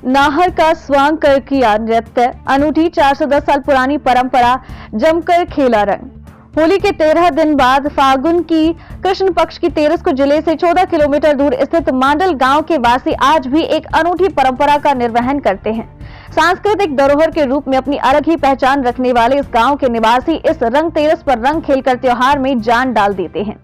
नाहर का स्वांग कर किया नृत्य, अनूठी 410 साल पुरानी परंपरा जमकर खेला रंग। होली के 13 दिन बाद फागुन की कृष्ण पक्ष की 13 को जिले से 14 किलोमीटर दूर स्थित मांडल गांव के वासी आज भी एक अनूठी परंपरा का निर्वहन करते हैं। सांस्कृतिक धरोहर के रूप में अपनी अलग ही पहचान रखने वाले इस गांव के निवासी इस रंग तेरस पर रंग खेलकर त्योहार में जान डाल देते हैं।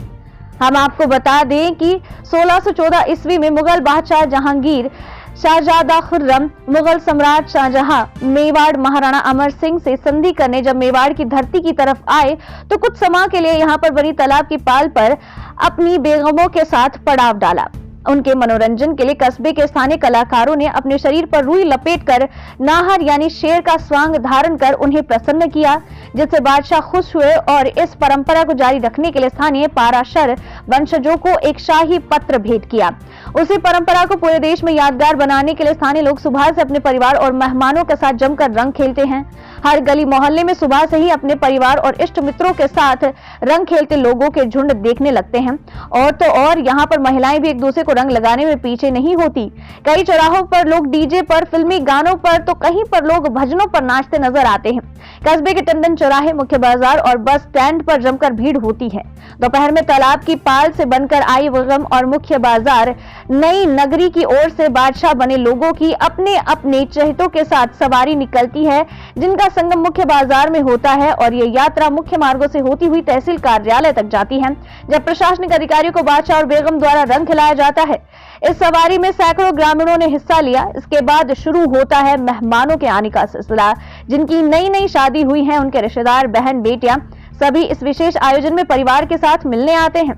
हम आपको बता दें कि 1614 ईस्वी में मुगल बादशाह जहांगीर, शाहजादा खुर्रम, मुगल सम्राट शाहजहां मेवाड़ महाराणा अमर सिंह से संधि करने जब मेवाड़ की धरती की तरफ आए तो कुछ समय के लिए यहां पर बनी तालाब की पाल पर अपनी बेगमों के साथ पड़ाव डाला। उनके मनोरंजन के लिए कस्बे के स्थानीय कलाकारों ने अपने शरीर पर रुई लपेटकर नाहर यानी शेर का स्वांग धारण कर उन्हें प्रसन्न किया, जिससे बादशाह खुश हुए और इस परंपरा को जारी रखने के लिए स्थानीय पाराशर वंशजों को एक शाही पत्र भेंट किया। उसी परंपरा को पूरे देश में यादगार बनाने के लिए स्थानीय लोग सुबह से अपने परिवार और मेहमानों के साथ जमकर रंग खेलते हैं। हर गली मोहल्ले में सुबह से ही अपने परिवार और इष्ट मित्रों के साथ रंग खेलते लोगों के झुंड देखने लगते हैं। और तो और यहाँ पर महिलाएं भी एक दूसरे को रंग लगाने में पीछे नहीं होती। कई चौराहों पर लोग डीजे पर, फिल्मी गानों पर तो कहीं पर लोग भजनों पर नाचते नजर आते हैं। कस्बे के टंडन चौराहे, मुख्य बाजार और बस स्टैंड पर जमकर भीड़ होती है। दोपहर में तालाब की पाल से बनकर आई वगम और मुख्य बाजार नई नगरी की ओर से बादशाह बने लोगों की अपने अपने चहेतों के साथ सवारी निकलती है, जिनका संगम मुख्य बाजार में होता है और ये यात्रा मुख्य मार्गों से होती हुई तहसील कार्यालय तक जाती है, जब प्रशासनिक अधिकारियों को बादशाह और बेगम द्वारा रंग खिलाया जाता है। इस सवारी में सैकड़ों ग्रामीणों ने हिस्सा लिया। इसके बाद शुरू होता है मेहमानों के आने का सिलसिला। जिनकी नई नई शादी हुई है, उनके रिश्तेदार, बहन, बेटियां सभी इस विशेष आयोजन में परिवार के साथ मिलने आते हैं।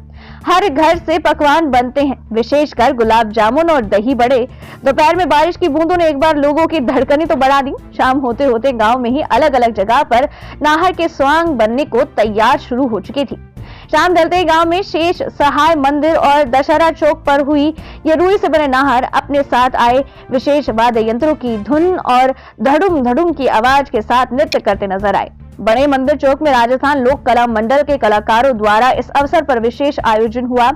हर घर से पकवान बनते हैं, विशेषकर गुलाब जामुन और दही बड़े। दोपहर में बारिश की बूंदों ने एक बार लोगों की धड़कनें तो बढ़ा दी। शाम होते होते गांव में ही अलग अलग जगह पर नाहर के स्वांग बनने को तैयार शुरू हो चुकी थी। शाम ढलते ही गांव में शेष सहाय मंदिर और दशहरा चौक पर हुई ये रुई से बने नाहर अपने साथ आए विशेष वाद्य यंत्रों की धुन और धड़ुम धड़ुम की आवाज के साथ नृत्य करते नजर आए। बड़े मंदिर चौक में राजस्थान लोक कला मंडल के कलाकारों द्वारा इस अवसर पर विशेष आयोजन हुआ।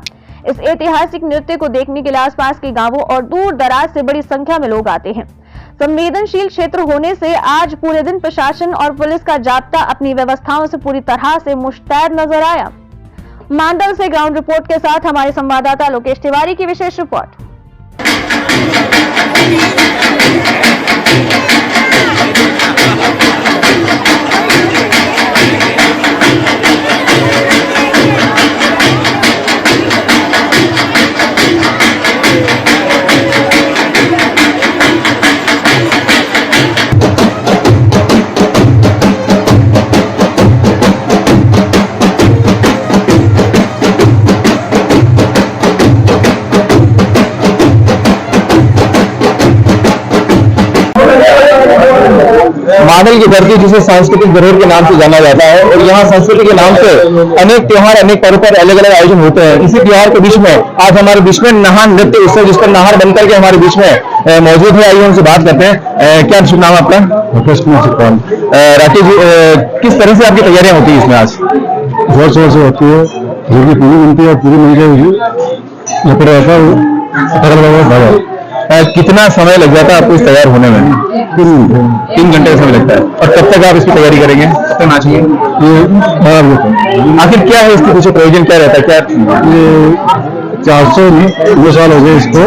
इस ऐतिहासिक नृत्य को देखने के लिए आसपास के गांवों और दूर दराज से बड़ी संख्या में लोग आते हैं। संवेदनशील क्षेत्र होने से आज पूरे दिन प्रशासन और पुलिस का जाब्ता अपनी व्यवस्थाओं से पूरी तरह से मुस्तैद नजर आया। मांडल से ग्राउंड रिपोर्ट के साथ हमारे संवाददाता लोकेश तिवारी की विशेष रिपोर्ट। मांडल की धरती जिसे सांस्कृतिक धरोहर के नाम से जाना जाता है और यहाँ संस्कृति के नाम से अनेक त्योहार, अनेक पर्व पर अलग अलग आयोजन होते हैं। इसी त्योहार के बीच में आज हमारे बीच में नाहर नृत्य उत्सव, जिस पर नाहर बनकर के हमारे बीच में मौजूद है। आइए उनसे बात करते हैं। क्या शुभ नाम आपका? राकेश कुमार। राकेश जी, किस तरह से आपकी तैयारियां होती है इसमें? आज जोर शोर से होती है, होली पूरी बनती है, पूरी मिल जाएगी। यहाँ पर रहता हूँ। कितना समय लग जाता है आपको इस तैयार होने में? 3 घंटे का समय लगता है। और कब तक आप इसकी तैयारी करेंगे? कब तक नाचेंगे? आखिर क्या है इसके पीछे प्रयोजन, क्या रहता है? क्या ये 402 साल हो गए इसको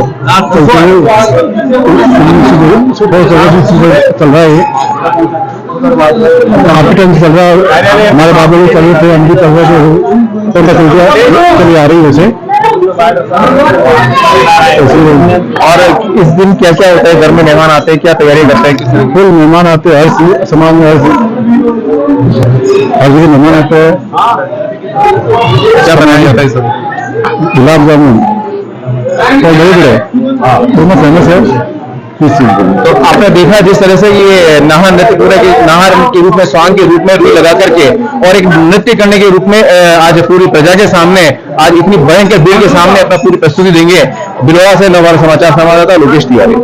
चल रहा है। काफी टाइम चल रहा है, हमारे बाबा भी चल रहे थे, हम भी चल रहे थे, चली आ रही है वैसे। और इस दिन क्या क्या होता है? घर में मेहमान आते हैं, क्या तैयारी करते हैं? फुल मेहमान आते हैं, हर समाज में हर जगह मेहमान आते हैं। क्या बनाया जाता है सब? गुलाब जामुन और दही बड़े दोनों फेमस है। तो आपने देखा जिस तरह से ये नाहर नृत्य पूरा नाहर के रूप में, स्वांग के रूप में रुई लगा करके और एक नृत्य करने के रूप में आज पूरी प्रजा के सामने, आज इतनी भयंकर भीड़ के सामने अपना पूरी प्रस्तुति देंगे। बिलवा से नवार समाचार संवाददाता लोकेश तिवारी।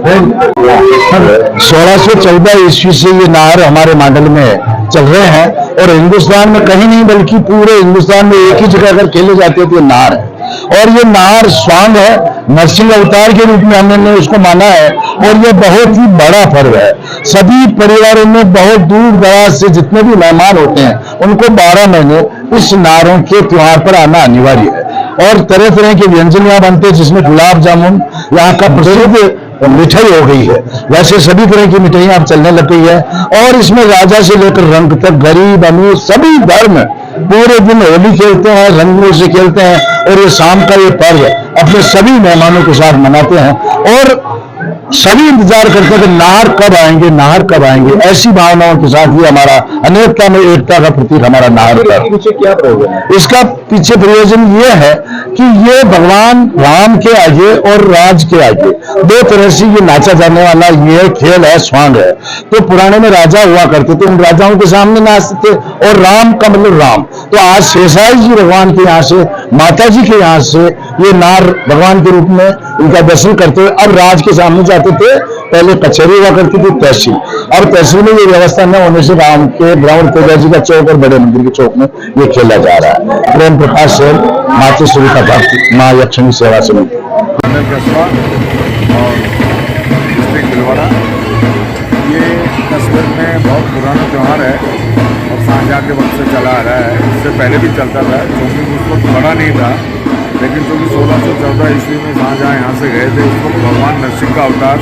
1614 ईस्वी से ये नाहर हमारे मांडल में चल रहे हैं और हिंदुस्तान में कहीं नहीं बल्कि पूरे हिंदुस्तान में एक ही जगह अगर खेले जाते थे नाहर है। और ये नार स्वांग है, नरसिंह अवतार के रूप में हमने उसको माना है और ये बहुत ही बड़ा पर्व है। सभी परिवारों में बहुत दूर दराज से जितने भी मेहमान होते हैं उनको 12 महीने इस नारों के त्योहार पर आना अनिवार्य है। और तरह तरह के व्यंजन यहाँ बनते हैं, जिसमें गुलाब जामुन यहाँ का प्रसिद्ध मिठाई हो गई है। वैसे सभी तरह की मिठाइयाँ अब चलने लग गई है और इसमें राजा से लेकर रंग तक, गरीब अमीर सभी धर्म पूरे दिन होली खेलते हैं, रंगों से खेलते हैं और ये शाम का ये पर्व अपने सभी मेहमानों के साथ मनाते हैं और सभी इंतजार करते हैं कि नाहर कब आएंगे, नाहर कब आएंगे। ऐसी भावनाओं के साथ ये हमारा अनेकता में एकता का प्रतीक हमारा नाहर का। पीछे क्या प्रयोजन है? इसका पीछे प्रयोजन ये है कि ये भगवान राम के आगे और राज के आगे दो तरह से ये नाचा जाने वाला ये खेल है, स्वांग है। तो पुराने में राजा हुआ करते थे, उन राजाओं के सामने नाचते थे और राम का मतलब राम। तो आज शेषाई जी भगवान के यहाँ से, माता जी के यहाँ से ये नार भगवान के रूप में इनका दर्शन करते हुए अब राज के सामने जाते थे। पहले कचहरी हुआ करती थी, तहसील। अब तहसील में ये व्यवस्था न होने से राम के ब्राह्मण तेजा जी का चौक और बड़े मंदिर के चौक में ये खेला जा रहा है। प्रेम प्रकाश से मातृ सुविधा प्राप्ति माँ यक्षिणी सेवा समिति और डिस्ट्रिक्ट भिलवाड़ा। ये कस्बे में बहुत पुराना त्यौहार है और शाहजहाँ के वक्त से चला आ रहा है। इससे पहले भी चलता था, क्योंकि उस वक्त बड़ा नहीं था, लेकिन चूँकि 1614 ईस्वी में शाहजहाँ यहाँ से गए थे, उस वक्त भगवान नरसिंह का अवतार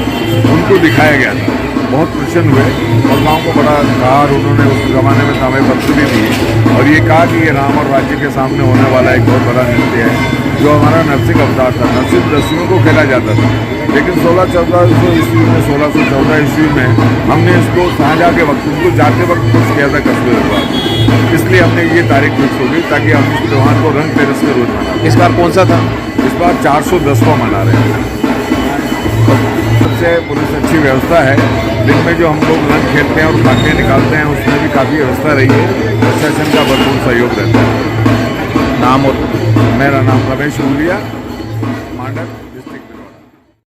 उनको दिखाया गया था। बहुत प्रसन्न हुए और गाँव को बड़ा कहा और उन्होंने उस ज़माने में तामे पत्र भी दी और ये कहा कि ये राम और राज्य के सामने होने वाला एक बहुत बड़ा नृत्य है जो हमारा नरसिंह अवतार था। नरसिंह दस्युओं को खेला जाता था, लेकिन 1614 ईस्वी में 1614 ईस्वी में हमने इसको शाहजहाँ के वक्त उनको जाते वक्त कुछ किया था कस्बे दरबार, इसलिए हमने ये तारीख फिक्स हो गई ताकि हम इस त्यौहार को रंग तेरस के रोज मना। इस बार कौन सा था? इस बार 410वां मना रहे हैं। सबसे पुलिस अच्छी व्यवस्था है, दिन में जो हम लोग रंग खेलते हैं और खाते निकालते हैं उसमें भी काफ़ी व्यवस्था रही है। प्रशासन का भरपूर सहयोग रहता है। नाम और मेरा नाम रमेश उलिया, मांडर।